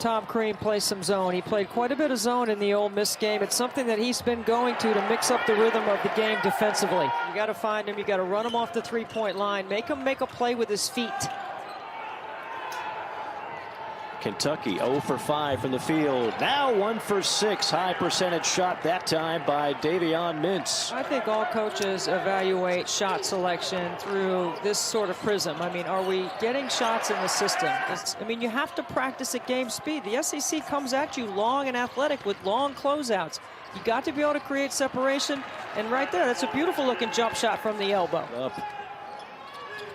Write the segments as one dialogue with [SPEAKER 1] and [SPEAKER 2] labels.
[SPEAKER 1] Tom Crean play some zone. He played quite a bit of zone in the Ole Miss game. It's something that he's been going to mix up the rhythm of the game defensively. You got to find him. You got to run him off the three-point line. Make him make a play with his feet.
[SPEAKER 2] Kentucky 0 for 5 from the field. Now 1 for 6. High percentage shot that time by Davion Mintz.
[SPEAKER 1] I think all coaches evaluate shot selection through this sort of prism. I mean, are we getting shots in the system? I mean, you have to practice at game speed. The SEC comes at you long and athletic with long closeouts. You got to be able to create separation. And right there, that's a beautiful looking jump shot from the elbow.
[SPEAKER 2] Up.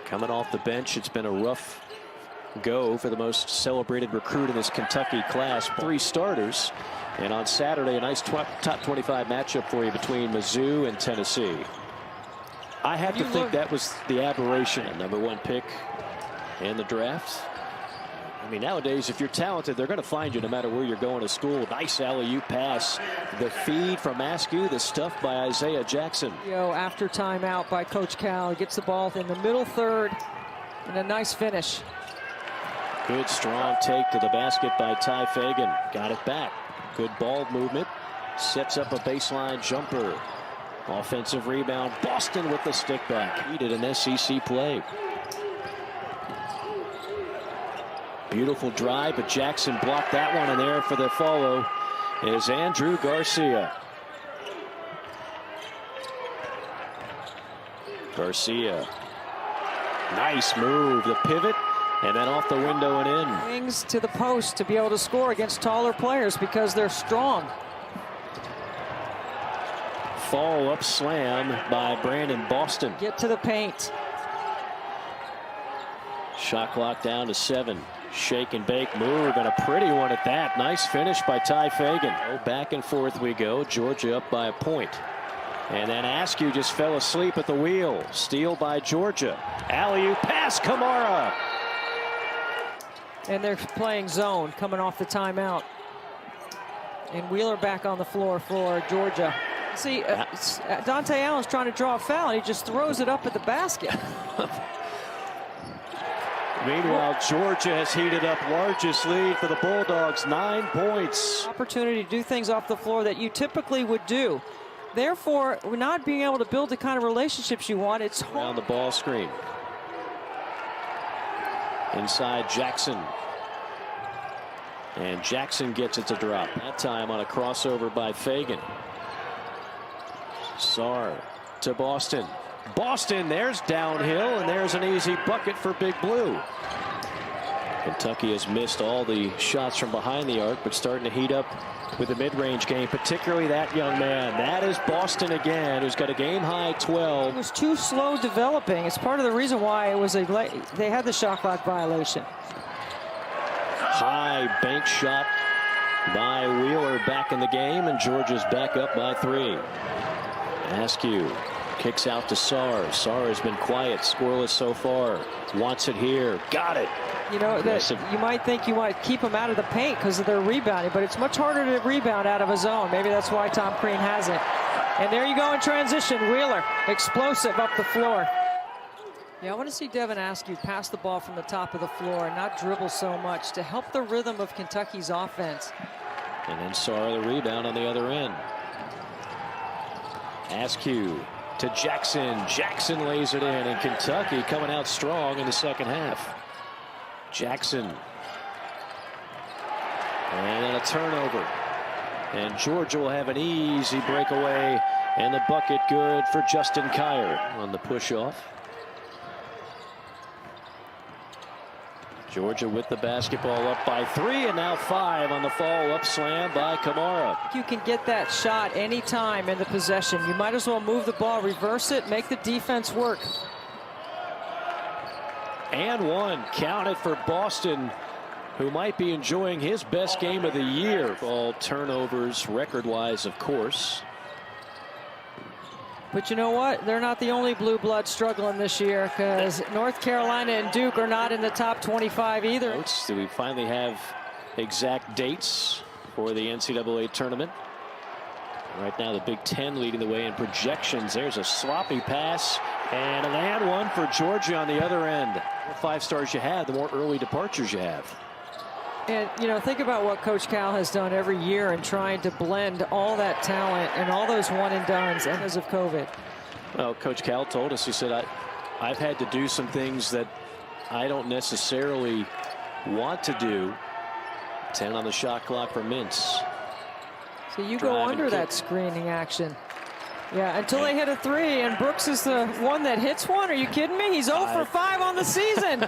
[SPEAKER 2] Coming off the bench, it's been a rough go for the most celebrated recruit in this Kentucky class. 3 starters, and on Saturday a nice top 25 matchup for you between Mizzou and Tennessee. I have to think that was the aberration. #1 pick in the draft. I mean, nowadays if you're talented, they're going to find you no matter where you're going to school. Nice alley-oop pass. The feed from Askew, the stuff by Isaiah Jackson.
[SPEAKER 1] After timeout by Coach Cal, he gets the ball in the middle third and a nice finish.
[SPEAKER 2] Good strong take to the basket by Ty Fagan. Got it back. Good ball movement. Sets up a baseline jumper. Offensive rebound. Boston with the stick back. Needed an SEC play. Beautiful drive, but Jackson blocked that one, and there for the follow is Andrew Garcia. Garcia. Nice move. The pivot. And then off the window and in.
[SPEAKER 1] Wings to the post to be able to score against taller players because they're strong.
[SPEAKER 2] Follow-up slam by Brandon Boston.
[SPEAKER 1] Get to the paint.
[SPEAKER 2] Shot clock down to 7. Shake and bake move, and a pretty one at that. Nice finish by Ty Fagan. Back and forth we go. Georgia up by a point. And then Askew just fell asleep at the wheel. Steal by Georgia. Alley-oop pass, Kamara.
[SPEAKER 1] And they're playing zone coming off the timeout. And Wheeler back on the floor for Georgia. See, Dante Allen's trying to draw a foul, and he just throws it up at the basket.
[SPEAKER 2] Meanwhile, Georgia has heated up largest lead for the Bulldogs, 9 points.
[SPEAKER 1] Opportunity to do things off the floor that you typically would do. Therefore, we're not being able to build the kind of relationships you want. It's hard.
[SPEAKER 2] Around the ball screen. Inside Jackson. And Jackson gets it to drop. That time on a crossover by Fagan. Sarr to Boston. Boston, there's downhill, and there's an easy bucket for Big Blue. Kentucky has missed all the shots from behind the arc, but starting to heat up with the mid-range game, particularly that young man. That is Boston again, who's got a game-high 12.
[SPEAKER 1] It was too slow developing. It's part of the reason why it was they had the shot clock violation.
[SPEAKER 2] High bank shot by Wheeler back in the game, and Georgia's back up by 3. Askew kicks out to Sarr. Sarr has been quiet, scoreless so far. Wants it here. Got it.
[SPEAKER 1] You know, you might think you might keep them out of the paint because of their rebounding, but it's much harder to rebound out of a zone. Maybe that's why Tom Crean hasn't. And there you go in transition. Wheeler, explosive up the floor. Yeah, I want to see Devin Askew pass the ball from the top of the floor and not dribble so much to help the rhythm of Kentucky's offense.
[SPEAKER 2] And then Sarr the rebound on the other end. Askew to Jackson. Jackson lays it in, and Kentucky coming out strong in the second half. Jackson. And then a turnover. And Georgia will have an easy breakaway, and the bucket good for Justin Kier on the push-off. Georgia with the basketball up by 3, and now 5 on the follow-up slam by Kamara.
[SPEAKER 1] You can get that shot anytime in the possession. You might as well move the ball, reverse it, make the defense work.
[SPEAKER 2] And 1 counted for Boston, who might be enjoying his best game of the year. All turnovers record-wise, of course.
[SPEAKER 1] But you know what? They're not the only blue blood struggling this year, because North Carolina and Duke are not in the top 25 either.
[SPEAKER 2] Do we finally have exact dates for the NCAA tournament? Right now, the Big Ten leading the way in projections. There's a sloppy pass and an and one for Georgia on the other end. The more 5 stars you have, the more early departures you have.
[SPEAKER 1] And, you know, think about what Coach Cal has done every year in trying to blend all that talent and all those one-and-dones because of COVID.
[SPEAKER 2] Well, Coach Cal told us, he said, I've had to do some things that I don't necessarily want to do. 10 on the shot clock for Mintz.
[SPEAKER 1] So you go under that screening action. Yeah, until they hit a three, and Brooks is the one that hits one. Are you kidding me? He's 0 for 5 on the season.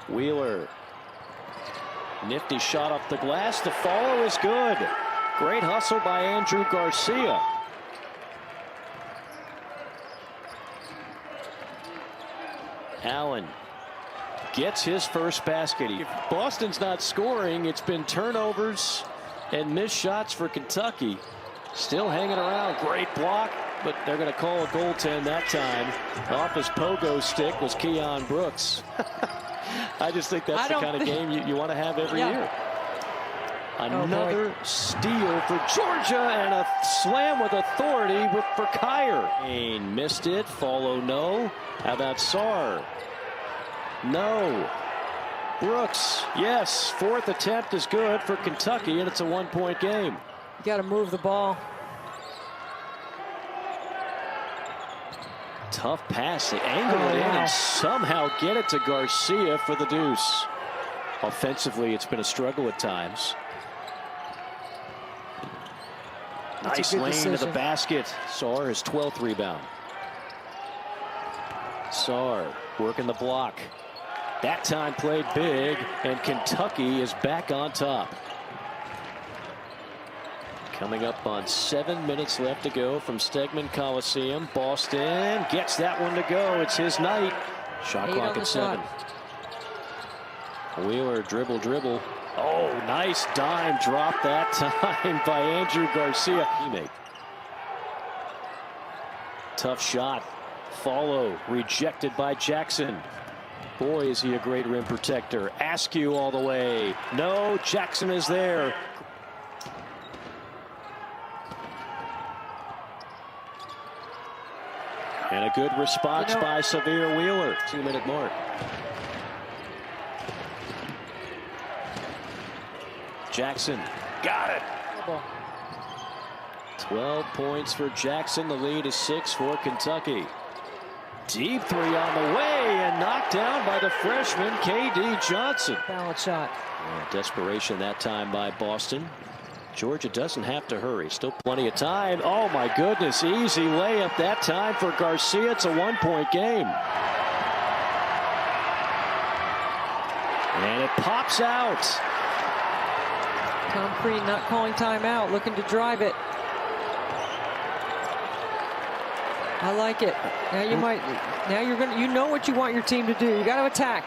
[SPEAKER 2] Wheeler. Nifty shot off the glass. The follow is good. Great hustle by Andrew Garcia. Allen gets his first basket. If Boston's not scoring, it's been turnovers and missed shots for Kentucky. Still hanging around. Great block, but they're going to call a goaltend that time. Off his pogo stick was Keon Brooks. I just think that's the kind of game you want to have every year. Another steal for Georgia, and a slam with authority for Kyer. Kane missed it. Follow no. How about Sarr? No. Brooks, yes. Fourth attempt is good for Kentucky, and it's a 1-point game.
[SPEAKER 1] You got to move the ball.
[SPEAKER 2] Tough pass. They angle it in and somehow get it to Garcia for the deuce. Offensively, it's been a struggle at times. Nice lane to the basket. Sarr, his 12th rebound. Sarr working the block. That time played big, and Kentucky is back on top. Coming up on 7 minutes left to go from Stegman Coliseum. Boston gets that one to go. It's his night. Shot clock at 7. Wheeler dribble. Oh, nice dime drop that time by Andrew Garcia. Teammate. Tough shot. Follow rejected by Jackson. Boy, is he a great rim protector. Askew all the way. No, Jackson is there. And a good response by Severe Wheeler. 2-minute mark. Jackson got it. 12 points for Jackson. The lead is 6 for Kentucky. Deep three on the way and knocked down by the freshman KD Johnson.
[SPEAKER 1] Balance shot.
[SPEAKER 2] Desperation that time by Boston. Georgia doesn't have to hurry. Still plenty of time. Oh my goodness, easy layup that time for Garcia. It's a 1-point game. And it pops out.
[SPEAKER 1] Tom Crean not calling timeout, looking to drive it. I like it. Now you know what you want your team to do. You got to attack.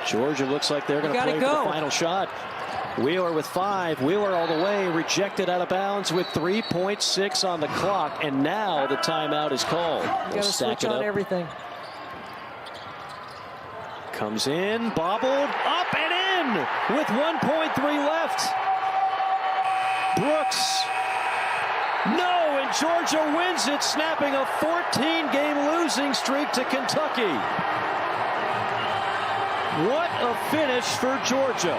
[SPEAKER 2] Georgia looks like they're going to play for the final shot. Wheeler with 5. Wheeler all the way, rejected out of bounds with 3.6 on the clock, and now the timeout is called.
[SPEAKER 1] You got to switch on everything.
[SPEAKER 2] Comes in, bobbled, up and in with 1.3 left. Brooks. No, and Georgia wins it, snapping a 14-game losing streak to Kentucky. What a finish for Georgia.